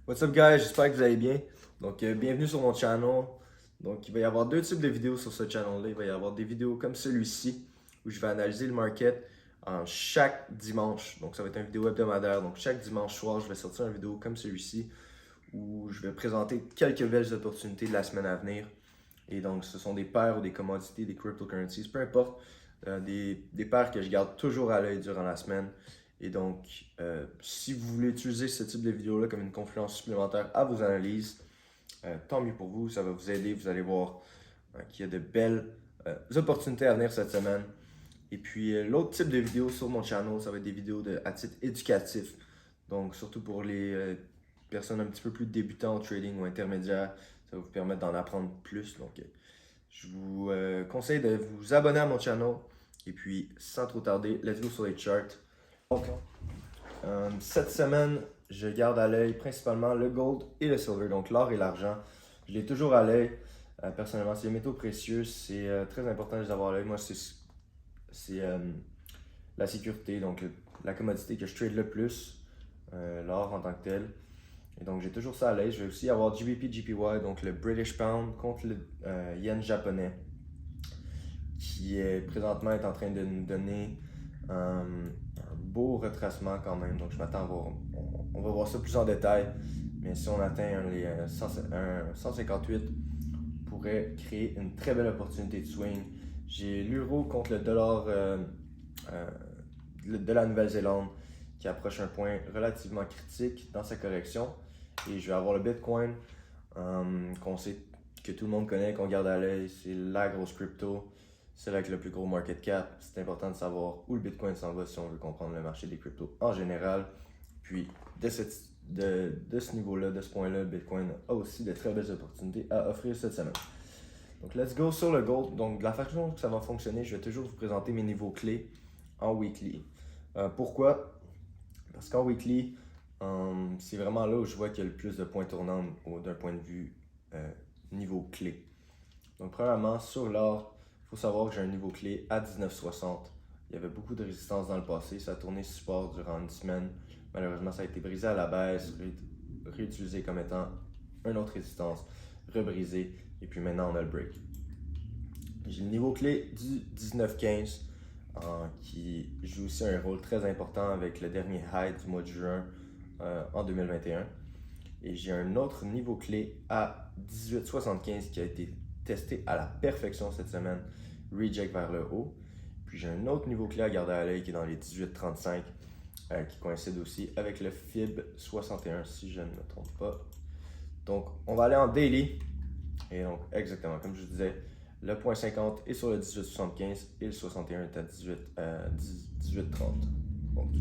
What's up guys, j'espère que vous allez bien. Donc bienvenue sur mon channel. Donc il va y avoir deux types de vidéos sur ce channel-là. Il va y avoir des vidéos comme celui-ci où je vais analyser le market chaque dimanche. Donc ça va être une vidéo hebdomadaire. Donc chaque dimanche soir, je vais sortir une vidéo comme celui-ci où je vais présenter quelques belles opportunités de la semaine à venir. Et donc ce sont des paires ou des commodités, des cryptocurrencies, peu importe, des paires que je garde toujours à l'œil durant la semaine. Et donc, si vous voulez utiliser ce type de vidéo-là comme une confluence supplémentaire à vos analyses, tant mieux pour vous, ça va vous aider. Vous allez voir qu'il y a de belles opportunités à venir cette semaine. Et puis, l'autre type de vidéo sur mon channel, ça va être des vidéos à titre éducatif. Donc, surtout pour les personnes un petit peu plus débutantes en trading ou intermédiaires, ça va vous permettre d'en apprendre plus. Donc, je vous conseille de vous abonner à mon channel. Et puis, sans trop tarder, let's go sur les charts. Donc, cette semaine, je garde à l'œil principalement le gold et le silver, donc l'or et l'argent. Je l'ai toujours à l'œil. Personnellement, c'est les métaux précieux, c'est très important de les avoir à l'œil. Moi, c'est la sécurité, donc la commodité que je trade le plus, l'or en tant que tel. Et donc, j'ai toujours ça à l'œil. Je vais aussi avoir GBP, GPY, donc le British Pound contre le yen japonais, qui est présentement est en train de nous donner un beau retracement quand même. Donc, je m'attends à voir, on va voir ça plus en détail. Mais si on atteint les 158, on pourrait créer une très belle opportunité de swing. J'ai l'euro contre le dollar de la Nouvelle-Zélande qui approche un point relativement critique dans sa correction. Et je vais avoir le Bitcoin qu'on sait que tout le monde connaît, qu'on garde à l'œil. C'est la grosse crypto. C'est là avec le plus gros market cap. C'est important de savoir où le Bitcoin s'en va si on veut comprendre le marché des cryptos en général. Puis de ce niveau-là, de ce point-là, le Bitcoin a aussi de très belles opportunités à offrir cette semaine. Donc let's go sur le gold. Donc de la façon que ça va fonctionner, je vais toujours vous présenter mes niveaux clés en weekly. Pourquoi? Parce qu'en weekly, c'est vraiment là où je vois qu'il y a le plus de points tournants d'un point de vue niveau clé. Donc premièrement, sur l'or, il faut savoir que j'ai un niveau clé à 19,60. Il y avait beaucoup de résistance dans le passé, ça a tourné support durant une semaine. Malheureusement, ça a été brisé à la baisse, réutilisé comme étant une autre résistance, rebrisé, et puis maintenant on a le break. J'ai le niveau clé du 19,15 qui joue aussi un rôle très important avec le dernier high du mois de juin en 2021. Et j'ai un autre niveau clé à 18,75 qui a été testé à la perfection cette semaine, reject vers le haut. Puis j'ai un autre niveau clé à garder à l'œil qui est dans les 18,35 qui coïncide aussi avec le FIB 61 si je ne me trompe pas. Donc on va aller en daily. Et donc exactement comme je vous disais, le point 50 est sur le 18,75 et le 61 est à 18,30. Donc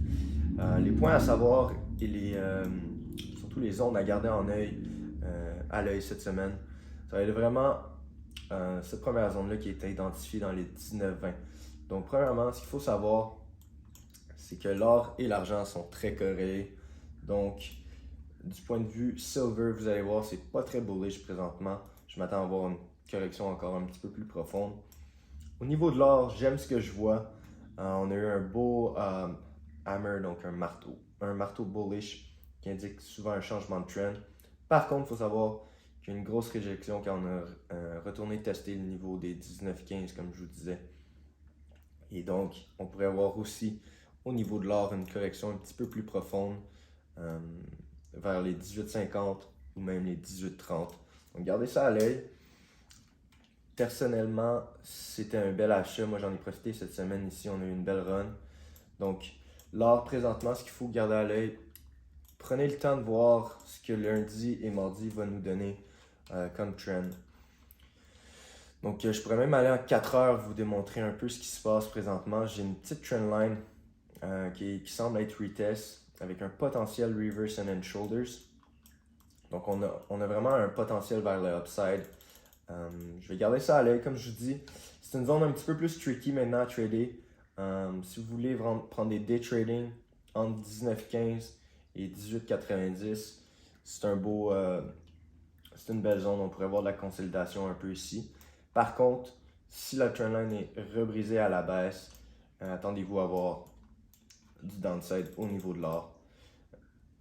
les points à savoir et surtout les zones à garder à l'œil cette semaine, ça va être vraiment cette première zone-là qui est identifiée dans les 19-20. Donc premièrement, ce qu'il faut savoir, c'est que l'or et l'argent sont très corrélés. Donc du point de vue silver, vous allez voir, c'est pas très bullish présentement. Je m'attends à avoir une correction encore un petit peu plus profonde. Au niveau de l'or, j'aime ce que je vois. On a eu un beau hammer, donc un marteau bullish qui indique souvent un changement de trend. Par contre, il faut savoir qu'il y a une grosse réjection quand on a retourné tester le niveau des 19,15 comme je vous disais. Et donc, on pourrait avoir aussi au niveau de l'or une correction un petit peu plus profonde vers les 18,50 ou même les 18,30. Donc, gardez ça à l'œil. Personnellement, c'était un bel achat. Moi, j'en ai profité cette semaine ici. On a eu une belle run. Donc, l'or, présentement, ce qu'il faut garder à l'œil, prenez le temps de voir ce que lundi et mardi va nous donner comme trend. Donc, je pourrais même aller en 4 heures vous démontrer un peu ce qui se passe présentement. J'ai une petite trendline qui semble être retest avec un potentiel reverse and shoulders. Donc, on a vraiment un potentiel vers le upside. Je vais garder ça à l'œil, comme je vous dis. C'est une zone un petit peu plus tricky maintenant à trader. Si vous voulez prendre des day trading entre 19,15 et 18,90, c'est c'est une belle zone. On pourrait voir de la consolidation un peu ici. Par contre, si la trendline est rebrisée à la baisse, attendez-vous à voir du downside au niveau de l'or.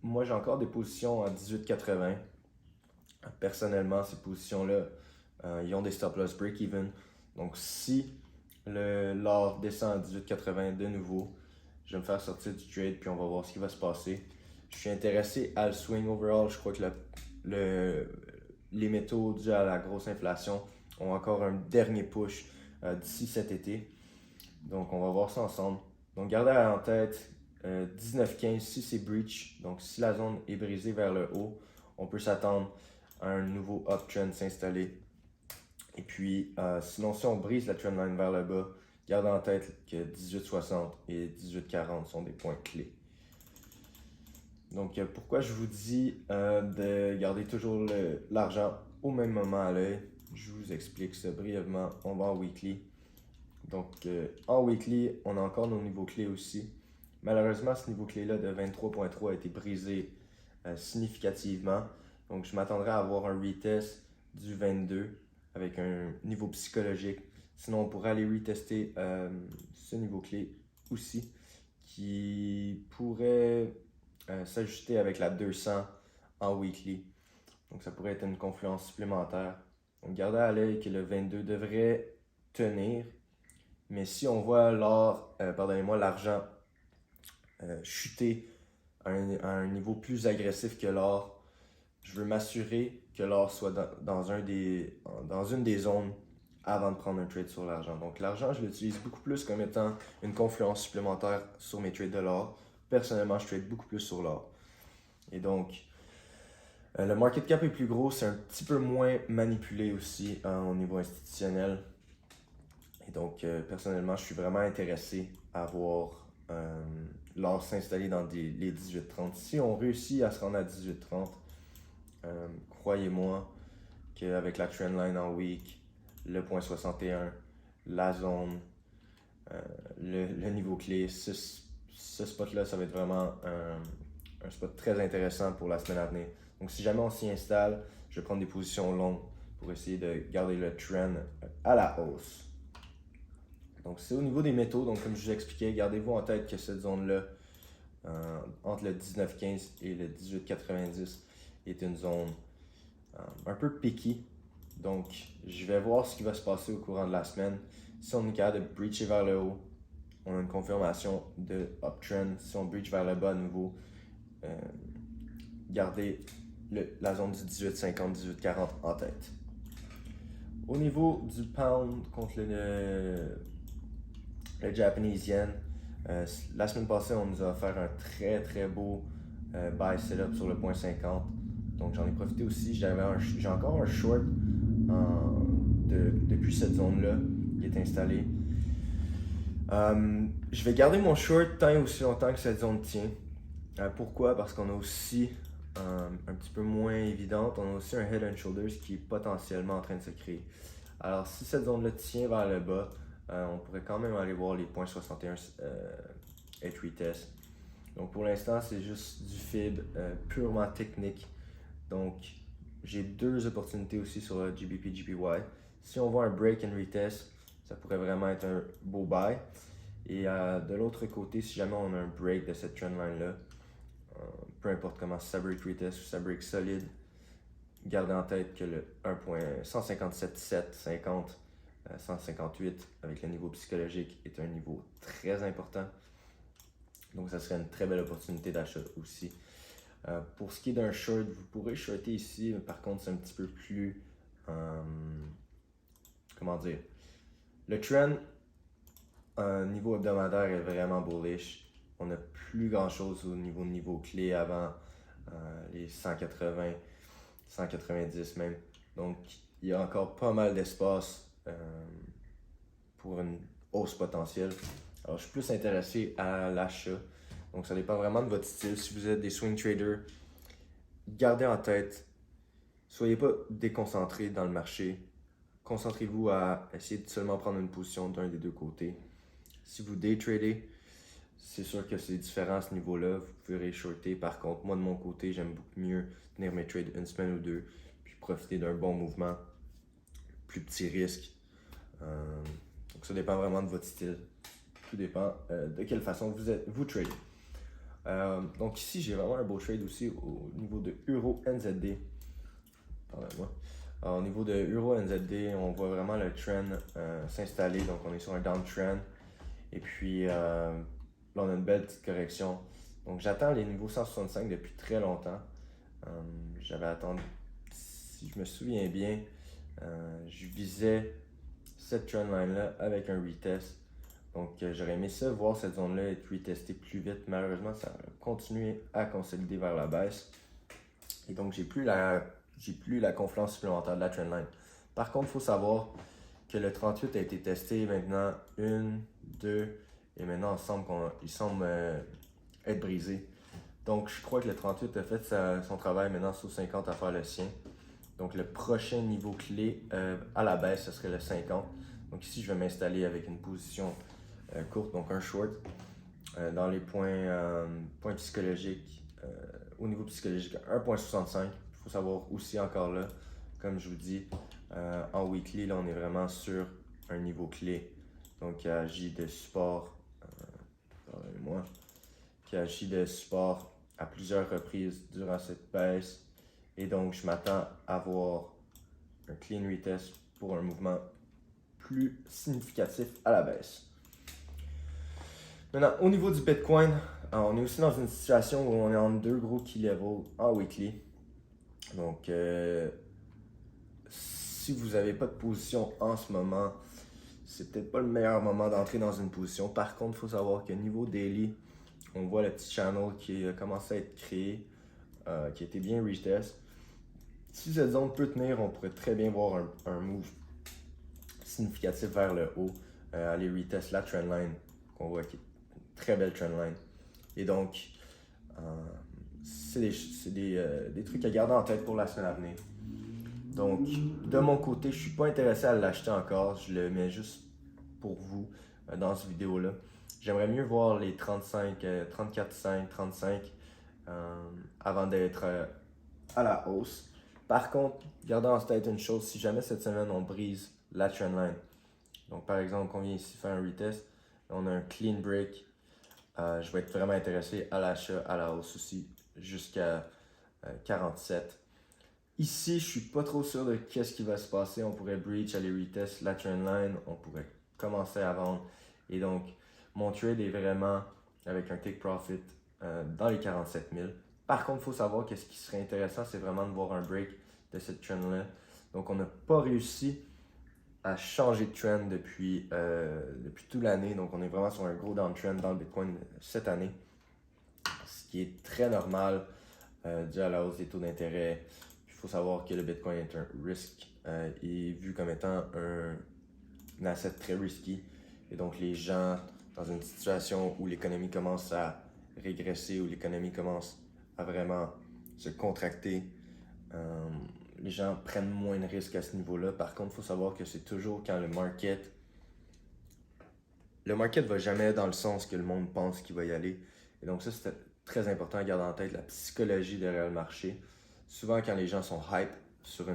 moi, j'ai encore des positions à 18,80. Personnellement, ces positions-là, ils ont des stop-loss break-even. Donc, si l'or descend à 18,80 de nouveau, je vais me faire sortir du trade puis on va voir ce qui va se passer. Je suis intéressé à le swing overall. Je crois que les métaux dus à la grosse inflation ont encore un dernier push d'ici cet été. Donc, on va voir ça ensemble. Donc, gardez en tête 19,15 si c'est breach. Donc, si la zone est brisée vers le haut, on peut s'attendre à un nouveau uptrend s'installer. Et puis, sinon, si on brise la trendline vers le bas, gardez en tête que 18,60 et 18,40 sont des points clés. Donc, pourquoi je vous dis de garder toujours l'argent au même moment à l'œil? Je vous explique ça brièvement. On va en weekly. Donc, en weekly, on a encore nos niveaux clés aussi. Malheureusement, ce niveau clé-là de 23,3 a été brisé significativement. Donc, je m'attendrais à avoir un retest du 22 avec un niveau psychologique. Sinon, on pourrait aller retester ce niveau clé aussi qui pourrait s'ajuster avec la 200 en weekly. Donc, ça pourrait être une confluence supplémentaire. Donc, gardez à l'œil que le 22 devrait tenir. Mais si on voit l'argent chuter à un niveau plus agressif que l'or, je veux m'assurer que l'or soit dans une des zones avant de prendre un trade sur l'argent. Donc l'argent, je l'utilise beaucoup plus comme étant une confluence supplémentaire sur mes trades de l'or. Personnellement, je trade beaucoup plus sur l'or. Et donc, le market cap est plus gros, c'est un petit peu moins manipulé aussi au niveau institutionnel. Et donc, personnellement, je suis vraiment intéressé à voir l'or s'installer dans les 18,30. Si on réussit à se rendre à 18,30, croyez-moi qu'avec la trendline en week, le point 61, la zone, le niveau clé, ce spot-là, ça va être vraiment un spot très intéressant pour la semaine à venir. Donc, si jamais on s'y installe, je vais prendre des positions longues pour essayer de garder le trend à la hausse. Donc, c'est au niveau des métaux. Donc, comme je vous expliquais, gardez-vous en tête que cette zone-là, entre le 19,15 et le 18,90, est une zone un peu picky. Donc, je vais voir ce qui va se passer au courant de la semaine. Si on est capable de breacher vers le haut, on a une confirmation de uptrend. Si on breach vers le bas à nouveau, gardez la zone du 18,50, 18,40 en tête. Au niveau du pound contre le Japanese yen, la semaine passée, on nous a offert un très très beau buy setup sur le point 50. Donc j'en ai profité aussi. J'ai encore un short depuis cette zone-là qui est installée. Je vais garder mon short tant et aussi longtemps que cette zone tient. Pourquoi? Parce qu'on a aussi un petit peu moins évidente, on a aussi un Head and Shoulders qui est potentiellement en train de se créer. Alors si cette zone-là tient vers le bas, on pourrait quand même aller voir les points 61 être retest. Donc pour l'instant, c'est juste du fib purement technique. Donc j'ai deux opportunités aussi sur le GBP, GPY. Si on voit un break and retest, ça pourrait vraiment être un beau buy. Et de l'autre côté, si jamais on a un break de cette trendline-là, peu importe comment ça break retest ou ça break solide, gardez en tête que le 1.157.7, 50, 158 avec le niveau psychologique est un niveau très important. Donc ça serait une très belle opportunité d'achat aussi. Pour ce qui est d'un short, vous pourrez shorter ici, mais par contre c'est un petit peu plus, comment dire, le trend niveau hebdomadaire est vraiment bullish. On n'a plus grand chose au niveau clé avant les 180, 190 même. Donc il y a encore pas mal d'espace pour une hausse potentielle. Alors je suis plus intéressé à l'achat. Donc ça dépend vraiment de votre style. Si vous êtes des swing traders, gardez en tête, soyez pas déconcentrés dans le marché. Concentrez-vous à essayer de seulement prendre une position d'un des deux côtés. Si vous day tradez, c'est sûr que c'est différent à ce niveau-là. Vous pouvez shorter. Par contre, moi de mon côté, j'aime beaucoup mieux tenir mes trades une semaine ou deux, puis profiter d'un bon mouvement, plus petit risque. Donc ça dépend vraiment de votre style. Tout dépend de quelle façon vous tradez. Donc ici, j'ai vraiment un beau trade aussi au niveau de Euro NZD. Pardonnez-moi. Au niveau de Euro NZD, on voit vraiment le trend s'installer. Donc on est sur un downtrend. Et puis là, on a une belle petite correction. Donc j'attends les niveaux 165 depuis très longtemps. J'avais attendu, si je me souviens bien, je visais cette trendline-là avec un retest. Donc j'aurais aimé ça, voir cette zone-là être retestée plus vite. Malheureusement, ça a continué à consolider vers la baisse. Et donc j'ai plus la confluence supplémentaire de la trendline. Par contre, il faut savoir que le 38 a été testé maintenant, 1, 2, et maintenant il semble être brisé. Donc je crois que le 38 a fait son travail, maintenant sur 50 à faire le sien. Donc le prochain niveau clé à la baisse, ce serait le 50. Donc ici, je vais m'installer avec une position courte, donc un short. Dans les points psychologiques, au niveau psychologique, 1.65. Il faut savoir aussi encore là, comme je vous dis, en weekly, là on est vraiment sur un niveau clé. Donc qui agit de support, pardonnez-moi, qui agit de support à plusieurs reprises durant cette baisse. Et donc je m'attends à avoir un clean retest pour un mouvement plus significatif à la baisse. Maintenant, au niveau du Bitcoin, on est aussi dans une situation où on est en deux gros key levels en weekly. Donc, si vous n'avez pas de position en ce moment, c'est peut-être pas le meilleur moment d'entrer dans une position. Par contre, il faut savoir qu'au niveau daily, on voit le petit channel qui a commencé à être créé, qui a été bien retest. Si cette zone peut tenir, on pourrait très bien voir un move significatif vers le haut, aller retest la trendline qu'on voit qui est une très belle trendline. Et donc, c'est des trucs à garder en tête pour la semaine à venir. Donc, de mon côté, je ne suis pas intéressé à l'acheter encore. Je le mets juste pour vous dans cette vidéo-là. J'aimerais mieux voir les 35, 34,5, 35 avant d'être à la hausse. Par contre, gardez en tête une chose, si jamais cette semaine on brise la trendline, donc par exemple, on vient ici faire un retest, on a un clean break, je vais être vraiment intéressé à l'achat, à la hausse aussi, jusqu'à 47. Ici, je suis pas trop sûr de qu'est-ce qui va se passer. On pourrait breach, aller retest la trendline, on pourrait commencer à vendre. Et donc, mon trade est vraiment avec un take profit dans les 47 000. Par contre, il faut savoir que ce qui serait intéressant, c'est vraiment de voir un break de cette trend-là. Donc, on n'a pas réussi à changer de trend depuis toute l'année. Donc, on est vraiment sur un gros downtrend dans le Bitcoin cette année. Ce qui est très normal dû à la hausse des taux d'intérêt. Il faut savoir que le Bitcoin est un risque et vu comme étant un asset très risky. Et donc, les gens, dans une situation où l'économie commence à régresser, où l'économie commence à vraiment se contracter, les gens prennent moins de risques à ce niveau-là. Par contre, il faut savoir que c'est toujours quand le market va jamais dans le sens que le monde pense qu'il va y aller. Et donc ça, c'est très important à garder en tête, la psychologie derrière le marché. Souvent, quand les gens sont hype sur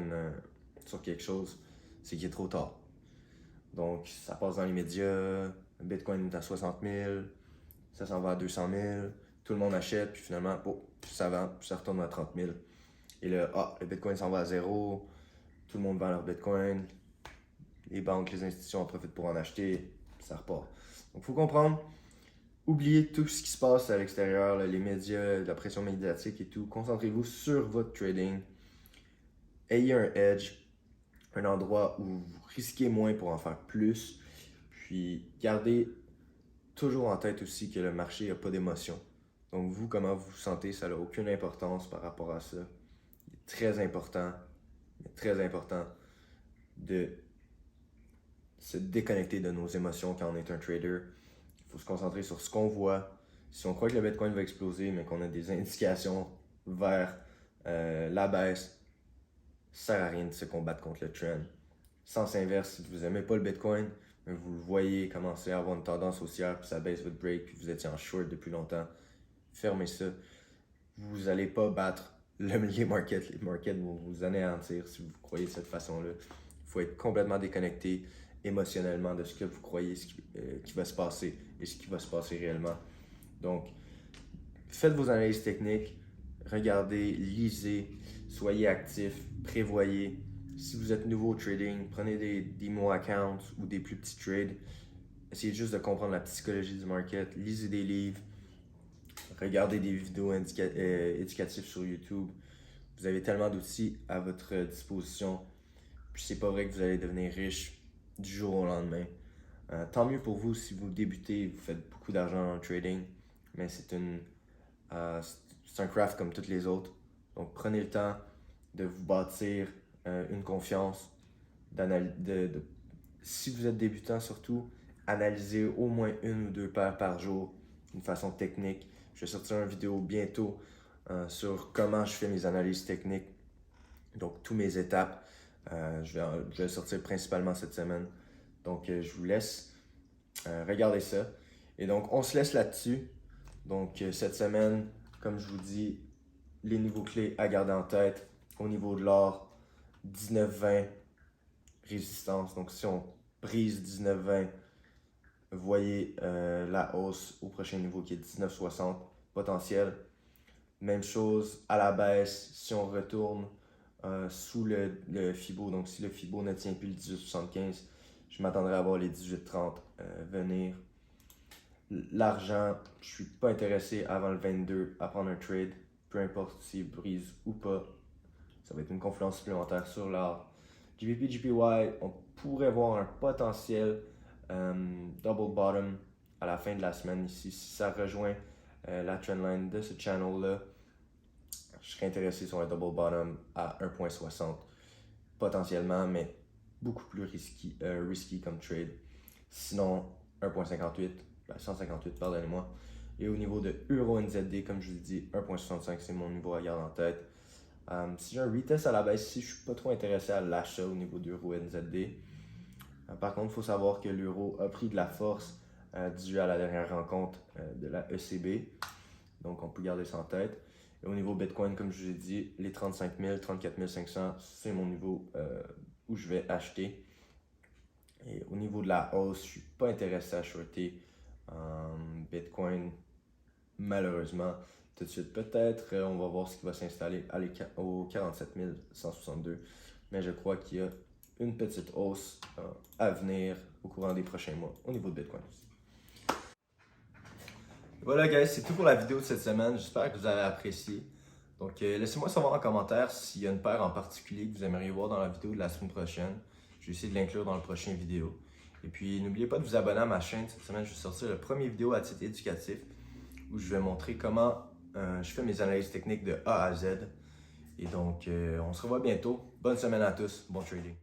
quelque chose, c'est qu'il est trop tard. Donc, ça passe dans les médias, le Bitcoin est à 60 000, ça s'en va à 200 000, tout le monde achète, puis finalement, ça vend, puis ça retourne à 30 000. Et là, le Bitcoin s'en va à zéro, tout le monde vend leur Bitcoin, les banques, les institutions en profitent pour en acheter, puis ça repart. Donc, il faut comprendre, oubliez tout ce qui se passe à l'extérieur, là, les médias, la pression médiatique et tout. Concentrez-vous sur votre trading. Ayez un edge, un endroit où vous risquez moins pour en faire plus. Puis gardez toujours en tête aussi que le marché n'a pas d'émotion. Donc vous, comment vous vous sentez, ça n'a aucune importance par rapport à ça. Il est très important de se déconnecter de nos émotions quand on est un trader. Il faut se concentrer sur ce qu'on voit. Si on croit que le Bitcoin va exploser, mais qu'on a des indications vers la baisse, ça ne sert à rien de se combattre contre le trend. Sens inverse, si vous n'aimez pas le Bitcoin, mais vous le voyez commencer à avoir une tendance haussière, puis ça baisse votre break, puis vous étiez en short depuis longtemps, fermez ça. Vous n'allez pas battre les markets. Les markets vont vous anéantir si vous croyez de cette façon-là. Il faut être complètement déconnecté émotionnellement de ce que vous croyez qui va se passer et ce qui va se passer réellement. Donc, faites vos analyses techniques, regardez, lisez, soyez actifs, prévoyez. Si vous êtes nouveau au trading, prenez des demo accounts ou des plus petits trades. Essayez juste de comprendre la psychologie du market, lisez des livres, regardez des vidéos éducatives sur YouTube. Vous avez tellement d'outils à votre disposition. Puis c'est pas vrai que vous allez devenir riche du jour au lendemain. Tant mieux pour vous si vous débutez, vous faites beaucoup d'argent dans le trading, mais c'est un craft comme toutes les autres. Donc prenez le temps de vous bâtir une confiance. Si vous êtes débutant surtout, analysez au moins une ou deux paires par jour d'une façon technique. Je vais sortir une vidéo bientôt sur comment je fais mes analyses techniques, donc toutes mes étapes. Je vais sortir principalement cette semaine. Donc je vous laisse regarder ça. Et donc on se laisse là-dessus. Donc cette semaine, comme je vous dis, les niveaux clés à garder en tête. Au niveau de l'or, 19-20 résistance. Donc si on brise 19-20, voyez la hausse au prochain niveau qui est 19-60 potentiel. Même chose à la baisse si on retourne sous le Fibo. Donc si le Fibo ne tient plus le 18-75, je m'attendrai à voir les 18-30 venir. L'argent, je suis pas intéressé avant le 22 à prendre un trade, peu importe s'il brise ou pas. Ça va être une confluence supplémentaire sur l'or. GBP, JPY, on pourrait voir un potentiel double bottom à la fin de la semaine ici. Si ça rejoint la trendline de ce channel-là, je serais intéressé sur un double bottom à 1.60 potentiellement, mais beaucoup plus risky comme trade. Sinon, 1.58, 158, pardonnez-moi. Et au niveau de Euro NZD, comme je vous l'ai dit, 1.65, c'est mon niveau à garder en tête. Si j'ai un retest à la baisse ici, je ne suis pas trop intéressé à l'achat au niveau d'Euro NZD. Par contre, il faut savoir que l'euro a pris de la force dû à la dernière rencontre de la ECB. Donc, on peut garder ça en tête. Et au niveau Bitcoin, comme je vous ai dit, les 35 000, 34 500, c'est mon niveau où je vais acheter. Et au niveau de la hausse, je ne suis pas intéressé à shorter Bitcoin, malheureusement. Tout de suite, peut-être, on va voir ce qui va s'installer au 47 162. Mais je crois qu'il y a une petite hausse à venir au courant des prochains mois au niveau de Bitcoin aussi. Voilà guys, c'est tout pour la vidéo de cette semaine. J'espère que vous avez apprécié. Donc laissez-moi savoir en commentaire s'il y a une paire en particulier que vous aimeriez voir dans la vidéo de la semaine prochaine. Je vais essayer de l'inclure dans la prochaine vidéo. Et puis n'oubliez pas de vous abonner à ma chaîne. Cette semaine, je vais sortir le premier vidéo à titre éducatif où je vais montrer comment je fais mes analyses techniques de A à Z. Et donc on se revoit bientôt. Bonne semaine à tous. Bon trading.